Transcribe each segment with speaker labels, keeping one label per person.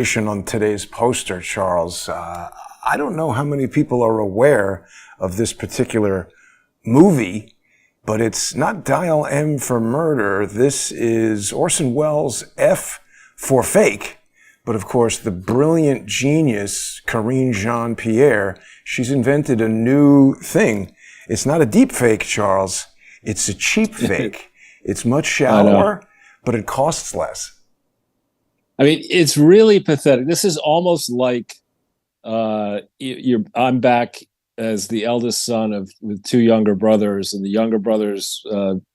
Speaker 1: On today's poster, Charles. I don't know how many people are aware of this particular movie, but it's not Dial M for Murder. This is Orson Welles' F for Fake. But of course, the brilliant genius, Karine Jean-Pierre, she's invented a new thing. It's not a deep fake, Charles. It's a cheap fake. It's much shallower, but it costs less.
Speaker 2: I mean, it's really pathetic. This is almost like I'm back as the eldest son with two younger brothers, and the younger brothers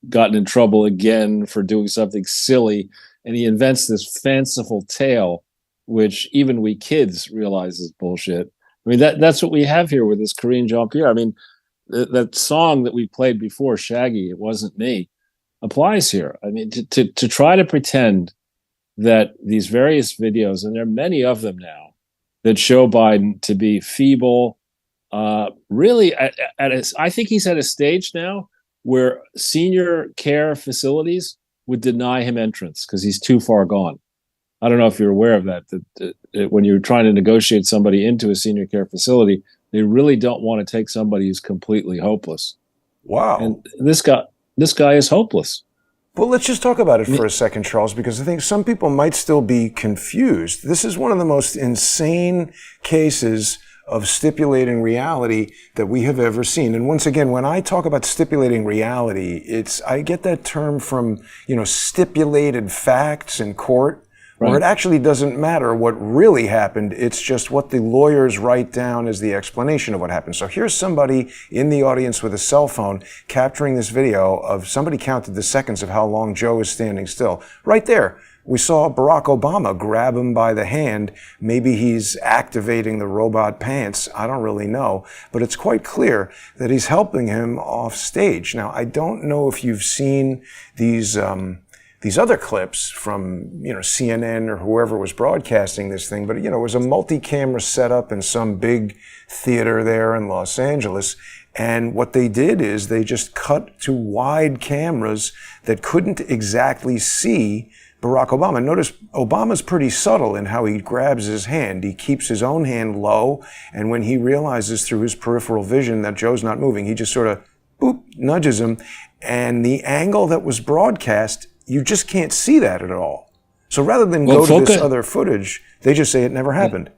Speaker 2: gotten in trouble again for doing something silly, and he invents this fanciful tale, which even we kids realize is bullshit. I mean, that's what we have here with this Karine Jean-Pierre. I mean, that song that we played before, Shaggy, It Wasn't Me, applies here. I mean, to try to pretend that these various videos, and there are many of them now, that show Biden to be feeble, really, I think he's at a stage now where senior care facilities would deny him entrance because he's too far gone. I don't know if you're aware of that when you're trying to negotiate somebody into a senior care facility, they really don't want to take somebody who's completely hopeless.
Speaker 1: Wow.
Speaker 2: And this guy is hopeless.
Speaker 1: Well, let's just talk about it for a second, Charles, because I think some people might still be confused. This is one of the most insane cases of stipulating reality that we have ever seen. And once again, when I talk about stipulating reality, I get that term from, stipulated facts in court, where it actually doesn't matter what really happened. It's just what the lawyers write down as the explanation of what happened. So here's somebody in the audience with a cell phone capturing this video of somebody counted the seconds of how long Joe is standing still. Right there, we saw Barack Obama grab him by the hand. Maybe he's activating the robot pants. I don't really know. But it's quite clear that he's helping him off stage. Now, I don't know if you've seen these other clips from, CNN or whoever was broadcasting this thing, but, it was a multi-camera setup in some big theater there in Los Angeles. And what they did is they just cut to wide cameras that couldn't exactly see Barack Obama. Notice Obama's pretty subtle in how he grabs his hand. He keeps his own hand low, and when he realizes through his peripheral vision that Joe's not moving, he just sort of, boop, nudges him. And the angle that was broadcast, you just can't see that at all. So rather than go to this other footage, they just say it never happened.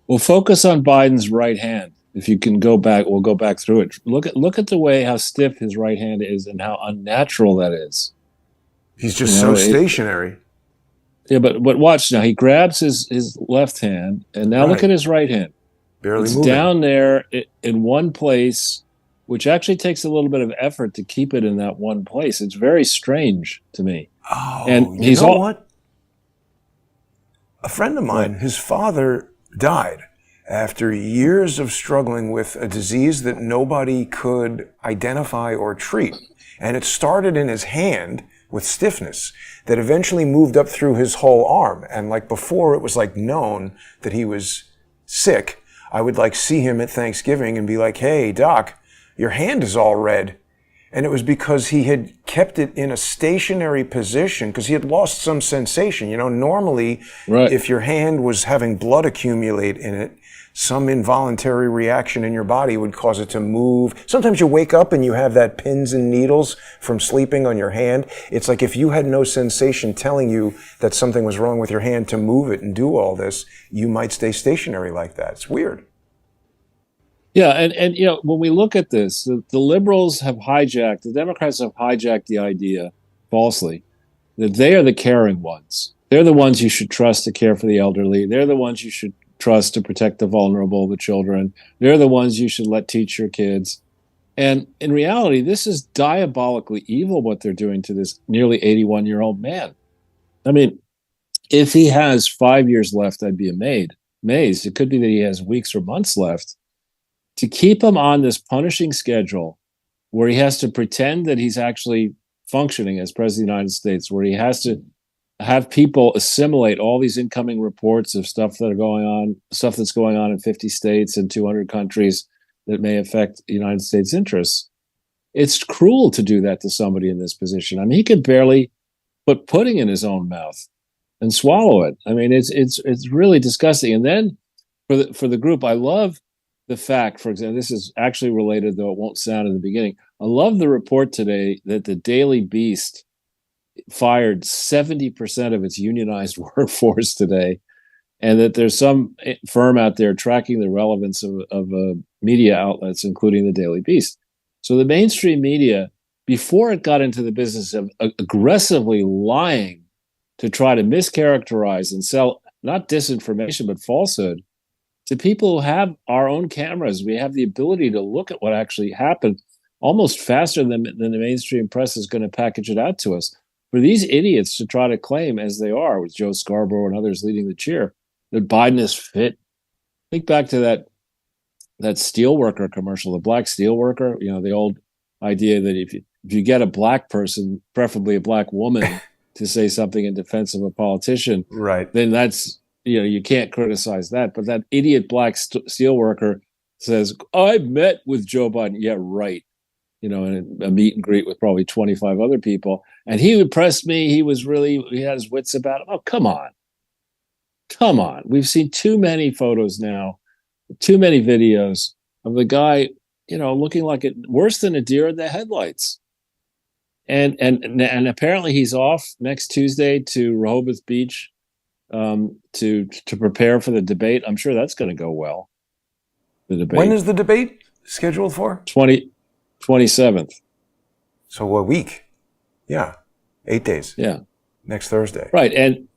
Speaker 2: Well, focus on Biden's right hand. If you can go back, we'll go back through it. Look at the way how stiff his right hand is and how unnatural that is.
Speaker 1: He's just so stationary.
Speaker 2: Yeah, but watch now. He grabs his left hand, and now look at his right hand.
Speaker 1: Barely
Speaker 2: it's
Speaker 1: moving.
Speaker 2: Down there in one place, which actually takes a little bit of effort to keep it in that one place. It's very strange to me.
Speaker 1: Oh,
Speaker 2: and
Speaker 1: you know what? A friend of mine, his father died after years of struggling with a disease that nobody could identify or treat. And it started in his hand with stiffness that eventually moved up through his whole arm. And like before, it was like known that he was sick. I would see him at Thanksgiving and be like, "Hey, Doc, your hand is all red." And it was because he had kept it in a stationary position because he had lost some sensation. Normally, if your hand was having blood accumulate in it, some involuntary reaction in your body would cause it to move. Sometimes you wake up and you have that pins and needles from sleeping on your hand. It's like if you had no sensation telling you that something was wrong with your hand to move it and do all this, you might stay stationary like that. It's weird.
Speaker 2: Yeah, and when we look at this, the liberals have hijacked, the Democrats have hijacked the idea, falsely, that they are the caring ones. They're the ones you should trust to care for the elderly. They're the ones you should trust to protect the vulnerable, the children. They're the ones you should let teach your kids. And in reality, this is diabolically evil what they're doing to this nearly 81-year-old man. I mean, if he has 5 years left, I'd be amazed. It could be that he has weeks or months left. To keep him on this punishing schedule where he has to pretend that he's actually functioning as president of the United States, where he has to have people assimilate all these incoming reports of stuff that's going on in 50 states and 200 countries that may affect the United States interests. It's cruel to do that to somebody in this position. I mean, he could barely put pudding in his own mouth. and swallow it. I mean, it's really disgusting. And then for the group, I love the fact, for example, this is actually related, though it won't sound in the beginning. I love the report today that the Daily Beast fired 70% of its unionized workforce today, and that there's some firm out there tracking the relevance of media outlets, including the Daily Beast. So the mainstream media, before it got into the business of aggressively lying to try to mischaracterize and sell not disinformation, but falsehood to people who have our own cameras, we have the ability to look at what actually happened almost faster than the mainstream press is going to package it out to us. For these idiots to try to claim, as they are, with Joe Scarborough and others leading the cheer, that Biden is fit. Think back to that steelworker commercial, the black steelworker. You know, the old idea that if you get a black person, preferably a black woman, to say something in defense of a politician,
Speaker 1: right,
Speaker 2: then that's, you know, you can't criticize that. But that idiot black steelworker says, I met with Joe Biden. Yeah, right. You know, in a meet and greet with probably 25 other people. And he impressed me. He had his wits about him. Oh, come on. Come on. We've seen too many photos now, too many videos of the guy, you know, looking like it worse than a deer in the headlights. And apparently he's off next Tuesday to Rehoboth Beach to prepare for the debate. I'm sure that's going to go well. The debate.
Speaker 1: When is the debate scheduled for?
Speaker 2: 27th.
Speaker 1: So a week. Yeah. 8 days.
Speaker 2: Yeah.
Speaker 1: Next Thursday.
Speaker 2: Right. And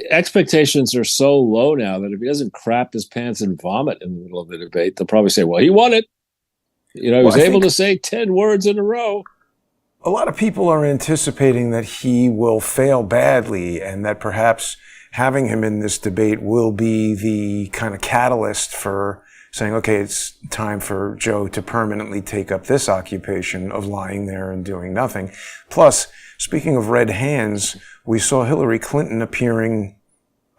Speaker 2: expectations are so low now that if he doesn't crap his pants and vomit in the middle of the debate, they'll probably say, well, he won it. You know, he was able to say 10 words in a row.
Speaker 1: A lot of people are anticipating that he will fail badly and that perhaps having him in this debate will be the kind of catalyst for saying, okay, it's time for Joe to permanently take up this occupation of lying there and doing nothing. Plus, speaking of red hands, we saw Hillary Clinton appearing,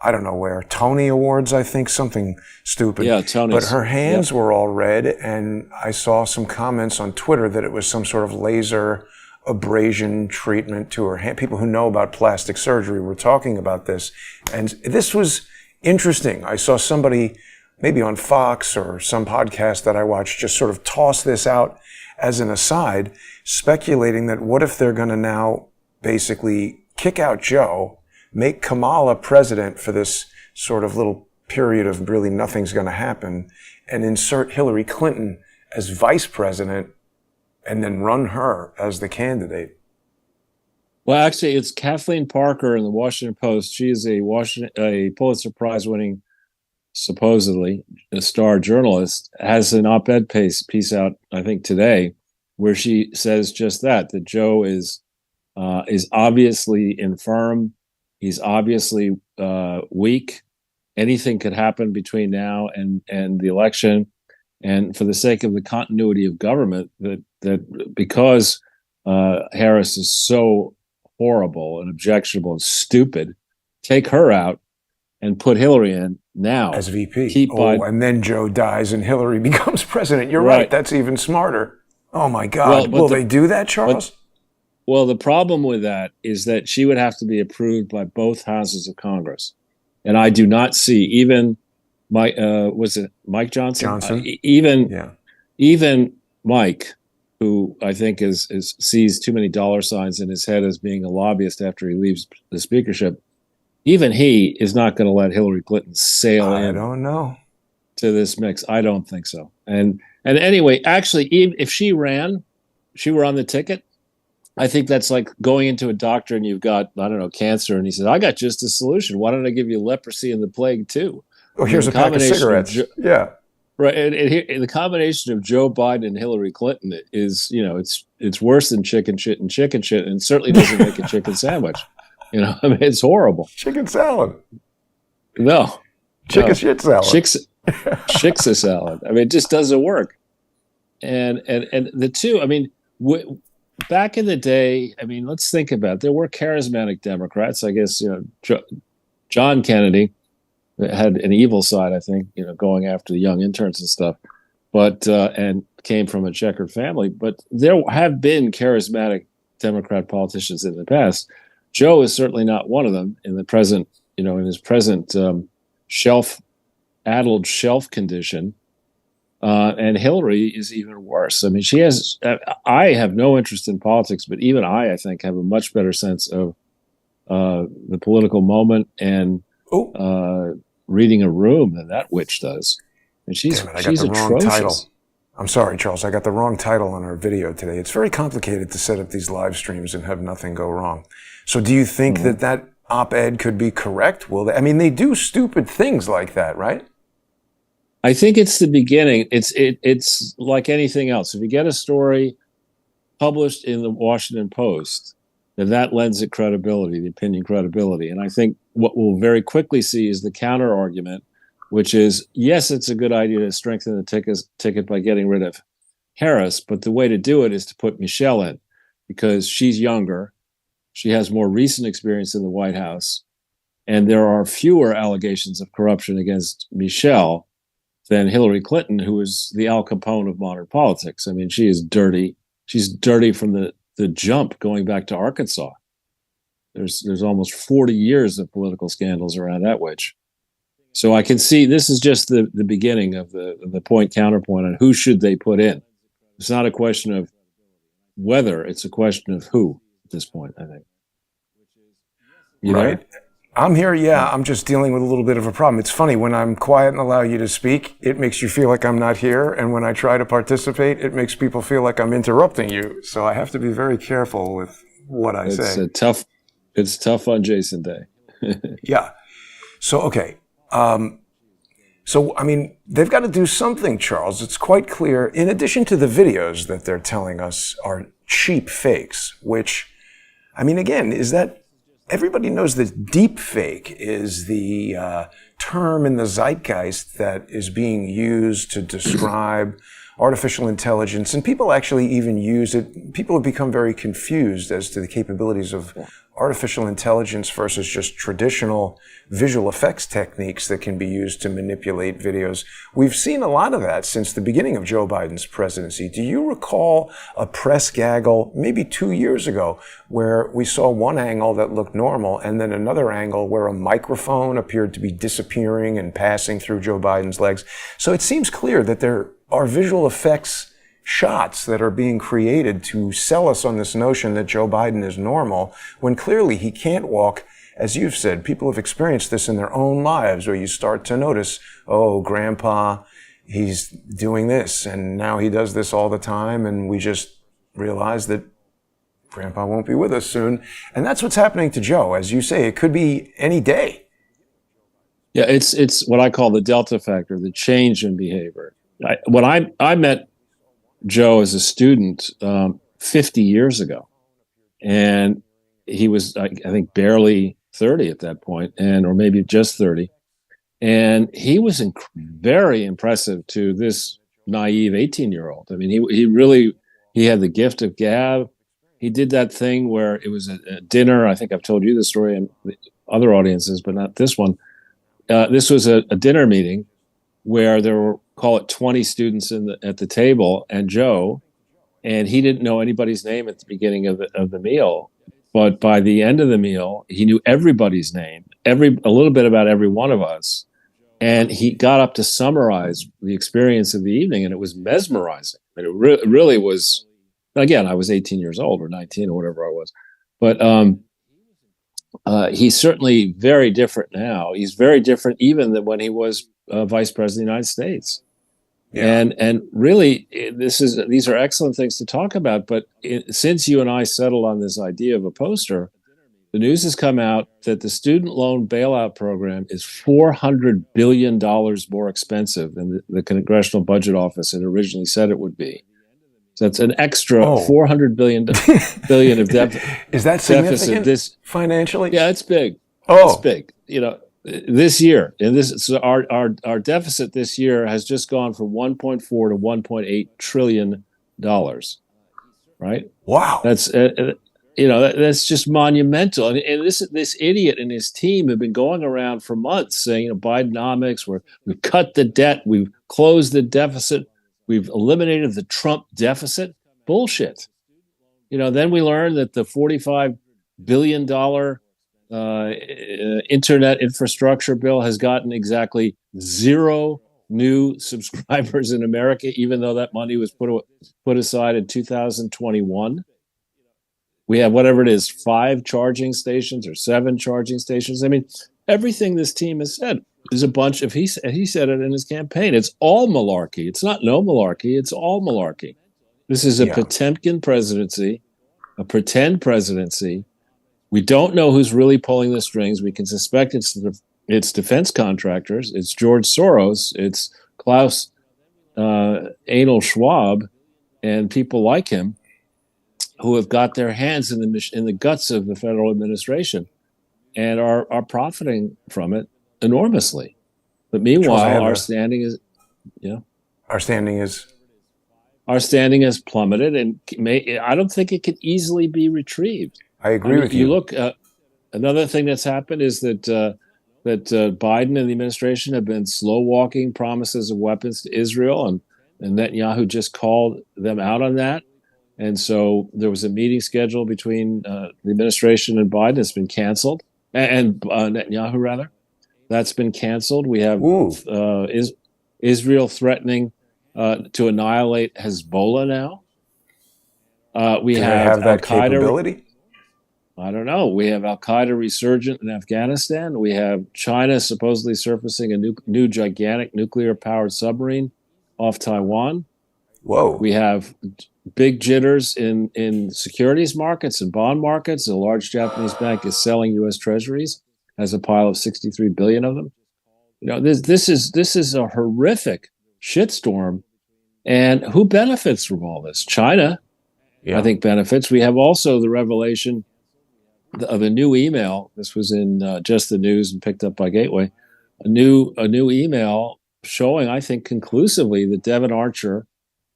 Speaker 1: I don't know where, Tony Awards, I think, something stupid.
Speaker 2: Yeah, Tony's.
Speaker 1: But her hands were all red, and I saw some comments on Twitter that it was some sort of laser abrasion treatment to her hand. People who know about plastic surgery were talking about this. And this was interesting. I saw somebody, maybe on Fox or some podcast that I watched, just sort of toss this out as an aside, speculating that what if they're going to now basically kick out Joe, make Kamala president for this sort of little period of really nothing's going to happen, and insert Hillary Clinton as vice president and then run her as the candidate.
Speaker 2: Well, actually, it's Kathleen Parker in the Washington Post. She is a Pulitzer Prize winning, supposedly, a star journalist, has an op-ed piece out, I think, today, where she says just that Joe is obviously infirm. He's obviously weak. Anything could happen between now and the election. And for the sake of the continuity of government, that because Harris is so horrible and objectionable and stupid, take her out and put Hillary in now
Speaker 1: as VP. And then Joe dies and Hillary becomes president. You're right. That's even smarter. Oh my God! Will they do that, Charles?
Speaker 2: Well, the problem with that is that she would have to be approved by both houses of Congress, and I do not see even. Was it Mike Johnson? Even Mike, who I think sees too many dollar signs in his head as being a lobbyist after he leaves the speakership. Even he is not going to let Hillary Clinton sail in.
Speaker 1: I don't know.
Speaker 2: To this mix. I don't think so. And anyway, actually, even if she were on the ticket, I think that's like going into a doctor and you've got, I don't know, cancer, and he says, I got just a solution. Why don't I give you leprosy and the plague too?
Speaker 1: Oh, here's a pack of cigarettes. Yeah.
Speaker 2: Right. And the combination of Joe Biden and Hillary Clinton is, you know, it's worse than chicken shit and chicken shit, and certainly doesn't make a chicken sandwich. You know, I mean, it's horrible.
Speaker 1: Chicken salad.
Speaker 2: No.
Speaker 1: Chicken shit salad.
Speaker 2: Chicksa salad. I mean, it just doesn't work. And the two, I mean, back in the day, I mean, let's think about it. There were charismatic Democrats. I guess, you know, John Kennedy had an evil side, I think, you know, going after the young interns and stuff, but and came from a checkered family. But there have been charismatic Democrat politicians in the past. Joe is certainly not one of them in the present, in his present shelf addled shelf condition. And Hillary is even worse. I mean, she has. I have no interest in politics, but even I think, have a much better sense of the political moment and reading a room than that witch does. And she's
Speaker 1: Damn it, I got the wrong title. I'm sorry, Charles. I got the wrong title on our video today. It's very complicated to set up these live streams and have nothing go wrong. So, do you think that op-ed could be correct? They do stupid things like that, right?
Speaker 2: I think it's the beginning. It's like anything else. If you get a story published in the Washington Post, then that lends it credibility, the opinion credibility. And I think what we'll very quickly see is the counter argument, which is, yes, it's a good idea to strengthen the ticket by getting rid of Harris, but the way to do it is to put Michelle in, because she's younger, she has more recent experience in the White House, and there are fewer allegations of corruption against Michelle than Hillary Clinton, who is the Al Capone of modern politics. I mean, she is dirty. She's dirty from the jump, going back to Arkansas. There's almost 40 years of political scandals around that witch. So I can see this is just the beginning of the point counterpoint on who should they put in. It's not a question of whether, it's a question of who at this point, I think. You
Speaker 1: right. There? I'm here, yeah. I'm just dealing with a little bit of a problem. It's funny, when I'm quiet and allow you to speak, it makes you feel like I'm not here. And when I try to participate, it makes people feel like I'm interrupting you. So I have to be very careful with what I say.
Speaker 2: It's tough on Jason Day.
Speaker 1: Yeah. So, okay. They've got to do something, Charles. It's quite clear, in addition to the videos that they're telling us are cheap fakes, which, again, is that everybody knows that deep fake is the term in the zeitgeist that is being used to describe artificial intelligence, and people actually even use it. People have become very confused as to the capabilities of artificial intelligence versus just traditional visual effects techniques that can be used to manipulate videos. We've seen a lot of that since the beginning of Joe Biden's presidency. Do you recall a press gaggle maybe 2 years ago where we saw one angle that looked normal and then another angle where a microphone appeared to be disappearing and passing through Joe Biden's legs? So it seems clear that there are visual effects shots that are being created to sell us on this notion that Joe Biden is normal, when clearly he can't walk. As you've said, people have experienced this in their own lives, where you start to notice, oh, grandpa, he's doing this, and now he does this all the time, and we just realize that grandpa won't be with us soon. And that's what's happening to Joe. As you say, it could be any day.
Speaker 2: Yeah, it's what I call the Delta factor, the change in behavior. When I met Joe as a student 50 years ago, and he was, I think, barely 30 at that point, or maybe just 30, and he was very impressive to this naive 18-year-old. I mean, he had the gift of gab. He did that thing where it was a dinner. I think I've told you the story in other audiences, but not this one. This was a dinner meeting where there were, call it, 20 students at the table, and Joe, and he didn't know anybody's name at the beginning of the meal, but by the end of the meal, he knew everybody's name, a little bit about every one of us, and he got up to summarize the experience of the evening, and it was mesmerizing. And it really was. Again, I was 18 years old, or 19, or whatever I was, but he's certainly very different now. He's very different even than when he was vice president of the United States. Yeah. And really, these are excellent things to talk about. But since you and I settled on this idea of a poster, the news has come out that the student loan bailout program is $400 billion more expensive than the Congressional Budget Office had originally said it would be. So that's an extra $400 billion of deficit.
Speaker 1: Is that significant financially?
Speaker 2: Yeah, it's big.
Speaker 1: Oh,
Speaker 2: it's big. This year, and so our deficit this year has just gone from 1.4 to 1.8 trillion dollars. Right?
Speaker 1: Wow.
Speaker 2: That's that's just monumental. And this idiot and his team have been going around for months saying, Bidenomics, we've cut the debt, we've closed the deficit, we've eliminated the Trump deficit. Bullshit. Then we learned that the $45 billion internet infrastructure bill has gotten exactly zero new subscribers in America, even though that money was put aside in 2021. We have whatever it is, 5 charging stations or 7 charging stations. I mean, everything this team has said is a bunch of, he said it in his campaign. It's all malarkey. It's not no malarkey. It's all malarkey. This is a
Speaker 1: Yeah.
Speaker 2: Potemkin presidency, a pretend presidency. We don't know who's really pulling the strings. We can suspect it's defense contractors. It's George Soros. It's Klaus Anal Schwab and people like him who have got their hands in the guts of the federal administration and are profiting from it enormously. But meanwhile, our standing is plummeted, and I don't think it could easily be retrieved.
Speaker 1: I agree with you.
Speaker 2: You look. Another thing that's happened is that Biden and the administration have been slow walking promises of weapons to Israel, and Netanyahu just called them out on that. And so there was a meeting scheduled between the administration and Biden. It's been canceled, and Netanyahu rather. That's been canceled. We have Israel threatening to annihilate Hezbollah now. We have
Speaker 1: that capability.
Speaker 2: I don't know. We have Al Qaeda resurgent in Afghanistan. We have China supposedly surfacing a new gigantic nuclear-powered submarine off Taiwan.
Speaker 1: Whoa.
Speaker 2: We have big jitters in securities markets and bond markets. A large Japanese bank is selling U.S. Treasuries, has a pile of 63 billion of them. You know, this is a horrific shitstorm, and who benefits from all this? China, I think, benefits. We have also the revelation of a new email. This was in Just the News and picked up by Gateway. A new email showing, I think, conclusively that Devon Archer,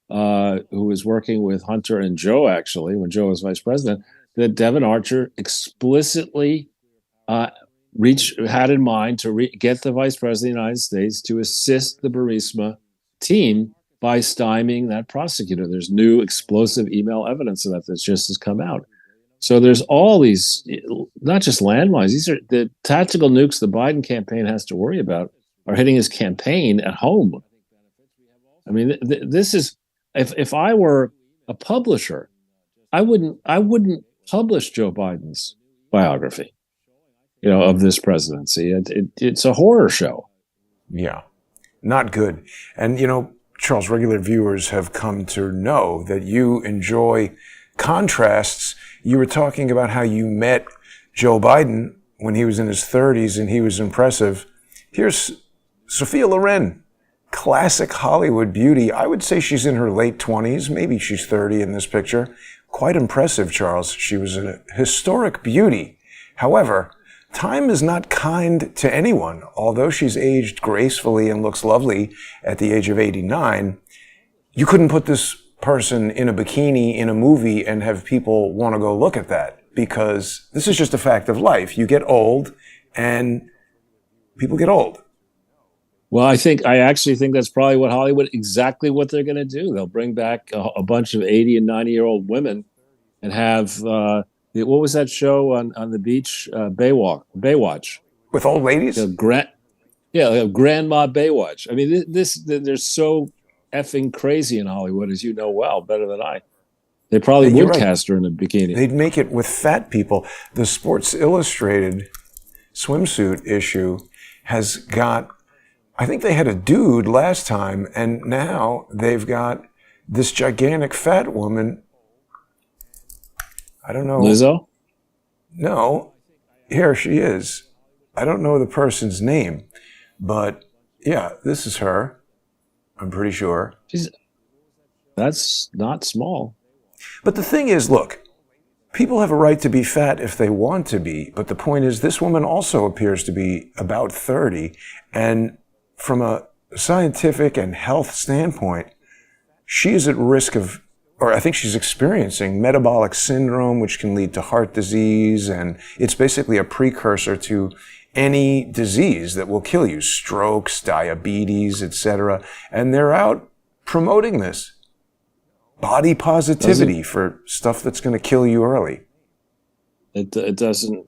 Speaker 2: who was working with Hunter and Joe, actually, when Joe was vice president, that Devon Archer explicitly had in mind to get the vice president of the United States to assist the Burisma team by stymieing that prosecutor. There's new explosive email evidence of that just has come out. So there's all these, not just landmines, these are the tactical nukes the Biden campaign has to worry about are hitting his campaign at home. I mean, this is, if I were a publisher, I wouldn't publish Joe Biden's biography, of this presidency. It's a horror show.
Speaker 1: Yeah, not good. And, Charles, regular viewers have come to know that you enjoy contrasts. You were talking about how you met Joe Biden when he was in his 30s and he was impressive. Here's Sophia Loren, classic Hollywood beauty. I would say she's in her late 20s. Maybe she's 30 in this picture. Quite impressive, Charles. She was a historic beauty. However, time is not kind to anyone. Although she's aged gracefully and looks lovely at the age of 89, you couldn't put this person in a bikini in a movie and have people want to go look at that, because this is just a fact of life. You get old and people get old.
Speaker 2: Well, I actually think that's probably exactly what they're going to do. They'll bring back a bunch of 80 and 90-year-old women and have, what was that show on the beach? Baywatch.
Speaker 1: With old ladies?
Speaker 2: Grandma Baywatch. I mean, they're so effing crazy in Hollywood, as you know well, better than I. They probably would cast her in a bikini.
Speaker 1: They'd make it with fat people. The Sports Illustrated swimsuit issue has got, I think they had a dude last time, and now they've got this gigantic fat woman. I don't know.
Speaker 2: Lizzo?
Speaker 1: No. Here she is. I don't know the person's name, but yeah, this is her. I'm pretty sure.
Speaker 2: That's not small.
Speaker 1: But the thing is, look, people have a right to be fat if they want to be. But the point is, this woman also appears to be about 30. And from a scientific and health standpoint, she is at risk of, or I think she's experiencing metabolic syndrome, which can lead to heart disease. And it's basically a precursor to any disease that will kill you, strokes, diabetes, etc. And they're out promoting this body positivity for stuff that's going to kill you early.
Speaker 2: It doesn't,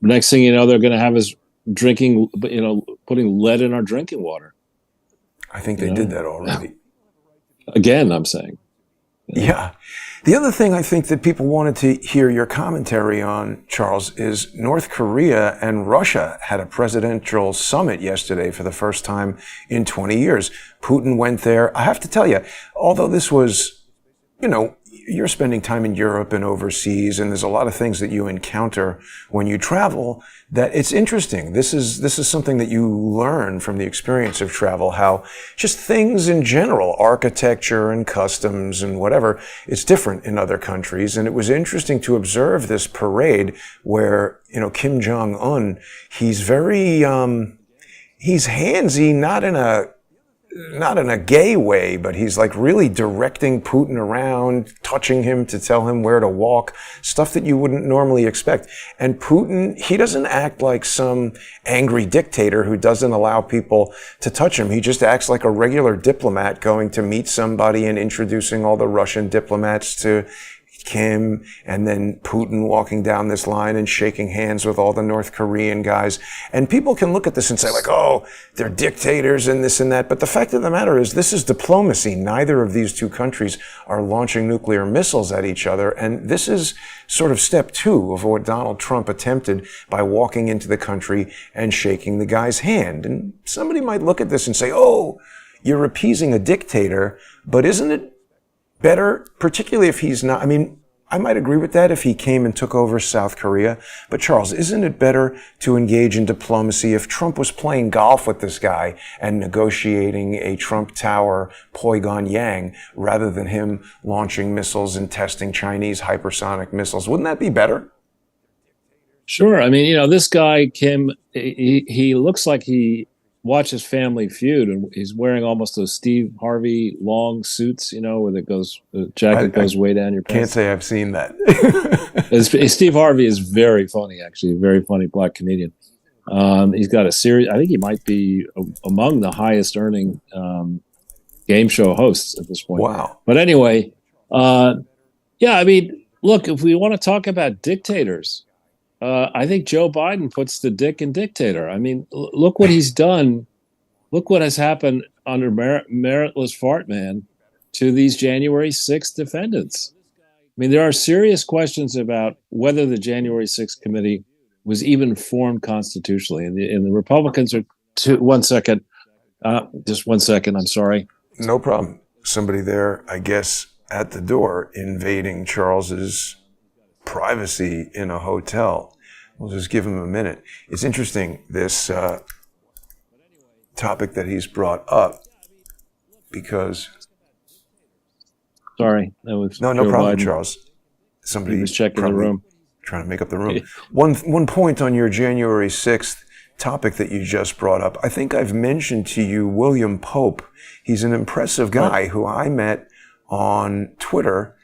Speaker 2: next thing you know, they're going to have us drinking, putting lead in our drinking water.
Speaker 1: I think
Speaker 2: You
Speaker 1: they did
Speaker 2: know,
Speaker 1: that already.
Speaker 2: again, I'm saying.
Speaker 1: Yeah. The other thing I think that people wanted to hear your commentary on, Charles, is North Korea and Russia had a presidential summit yesterday for the first time in 20 years. Putin went there. I have to tell you, although this was, you're spending time in Europe and overseas, and there's a lot of things that you encounter when you travel that it's interesting. This is something that you learn from the experience of travel, how just things in general, architecture and customs and whatever, it's different in other countries. And it was interesting to observe this parade where, Kim Jong-un, he's very, he's handsy, not in a gay way, but he's like really directing Putin around, touching him to tell him where to walk, stuff that you wouldn't normally expect. And Putin, he doesn't act like some angry dictator who doesn't allow people to touch him. He just acts like a regular diplomat going to meet somebody and introducing all the Russian diplomats to Kim, and then Putin walking down this line and shaking hands with all the North Korean guys. And people can look at this and say like, oh, they're dictators and this and that. But the fact of the matter is this is diplomacy. Neither of these two countries are launching nuclear missiles at each other. And this is sort of step two of what Donald Trump attempted by walking into the country and shaking the guy's hand. And somebody might look at this and say, oh, you're appeasing a dictator, but isn't it better, particularly if he's not, I might agree with that if he came and took over South Korea. But Charles, isn't it better to engage in diplomacy if Trump was playing golf with this guy and negotiating a Trump Tower Pyongyang rather than him launching missiles and testing Chinese hypersonic missiles? Wouldn't that be better?
Speaker 2: Sure. This guy, Kim, he looks like he watches Family Feud, and he's wearing almost those Steve Harvey long suits, where the jacket goes way down your pants.
Speaker 1: Can't say I've seen that.
Speaker 2: Steve Harvey is very funny, actually, a very funny black comedian. He's got a series. I think he might be among the highest earning game show hosts at this point.
Speaker 1: Wow.
Speaker 2: But anyway, look, if we want to talk about dictators, I think Joe Biden puts the dick in dictator. Look what he's done. Look what has happened under meritless fart man to these January 6th defendants. There are serious questions about whether the January 6th committee was even formed constitutionally. And the Republicans are, just 1 second. I'm sorry.
Speaker 1: No problem. Somebody there, I guess, at the door invading Charles's privacy in a hotel. We'll just give him a minute. It's interesting, this topic that he's brought up, because...
Speaker 2: Sorry, that was
Speaker 1: no
Speaker 2: Joe
Speaker 1: problem,
Speaker 2: Biden.
Speaker 1: Charles. Somebody
Speaker 2: he was checking the room,
Speaker 1: trying to make up the room. One point on your January 6th topic that you just brought up. I think I've mentioned to you William Pope. He's an impressive guy who I met on Twitter.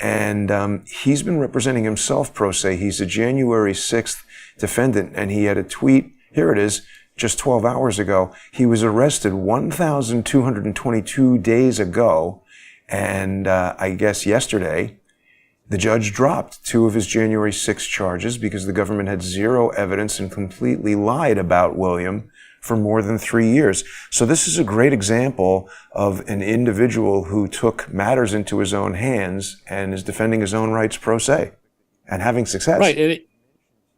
Speaker 1: And he's been representing himself pro se. He's a January 6th defendant, and he had a tweet. Here it is, just 12 hours ago. He was arrested 1,222 days ago, and I guess yesterday, the judge dropped two of his January 6th charges because the government had zero evidence and completely lied about William for more than 3 years. So this is a great example of an individual who took matters into his own hands and is defending his own rights pro se and having success.
Speaker 2: Right.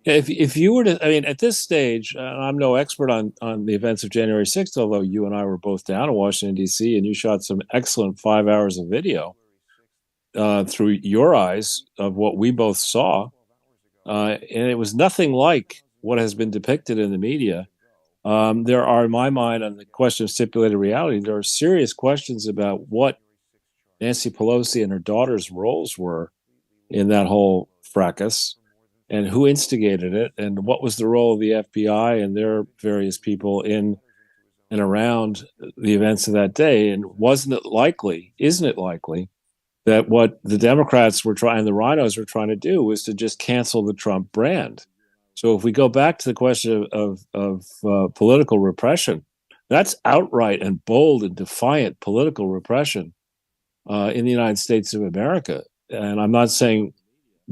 Speaker 2: If you were to, at this stage, I'm no expert on the events of January 6th, although you and I were both down in Washington, D.C., and you shot some excellent 5 hours of video through your eyes of what we both saw. And it was nothing like what has been depicted in the media. There are, in my mind, on the question of stipulated reality, there are serious questions about what Nancy Pelosi and her daughter's roles were in that whole fracas, and who instigated it, and what was the role of the FBI and their various people in and around the events of that day. And isn't it likely that what the Democrats were trying, the rhinos were trying to do, was to just cancel the Trump brand? So if we go back to the question of political repression, that's outright and bold and defiant political repression in the United States of America. And I'm not saying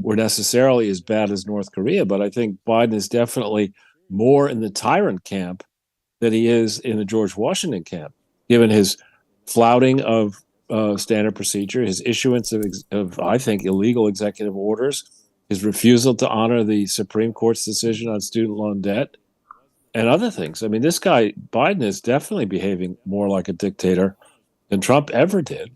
Speaker 2: were necessarily as bad as North Korea, but I think Biden is definitely more in the tyrant camp than he is in the George Washington camp, given his flouting of standard procedure, his issuance of, I think, illegal executive orders, his refusal to honor the Supreme Court's decision on student loan debt, and other things. I mean, this guy, Biden, is definitely behaving more like a dictator than Trump ever did.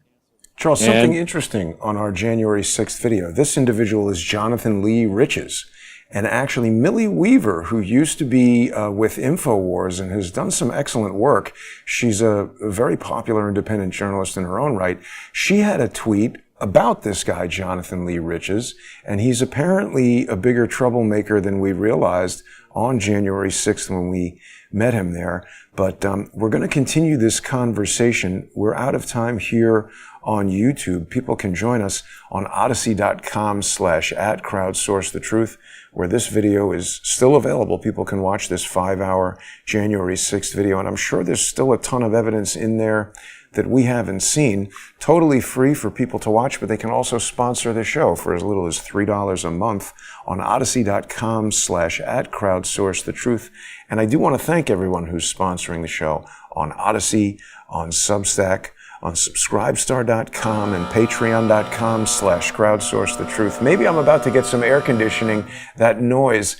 Speaker 1: Charles, something
Speaker 2: And
Speaker 1: interesting on our January 6th video. This individual is Jonathan Lee Riches. And actually, Millie Weaver, who used to be with InfoWars and has done some excellent work, she's a very popular independent journalist in her own right. She had a tweet about this guy, Jonathan Lee Riches, and he's apparently a bigger troublemaker than we realized on January 6th when we met him there. But we're going to continue this conversation. We're out of time here on YouTube. People can join us on odyssey.com/@crowdsourcethetruth, where this video is still available. People can watch this 5-hour January 6th video, and I'm sure there's still a ton of evidence in there that we haven't seen. Totally free for people to watch, but they can also sponsor the show for as little as $3 a month on odyssey.com/@crowdsourcethetruth. And I do want to thank everyone who's sponsoring the show on Odyssey, on Substack, on subscribestar.com and patreon.com/crowdsourcethetruth. Maybe I'm about to get some air conditioning. That noise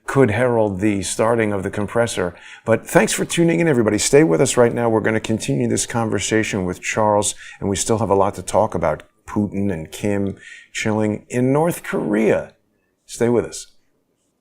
Speaker 1: could herald the starting of the compressor. But thanks for tuning in, everybody. Stay with us right now. We're going to continue this conversation with Charles, and we still have a lot to talk about. Putin and Kim chilling in North Korea. Stay with us.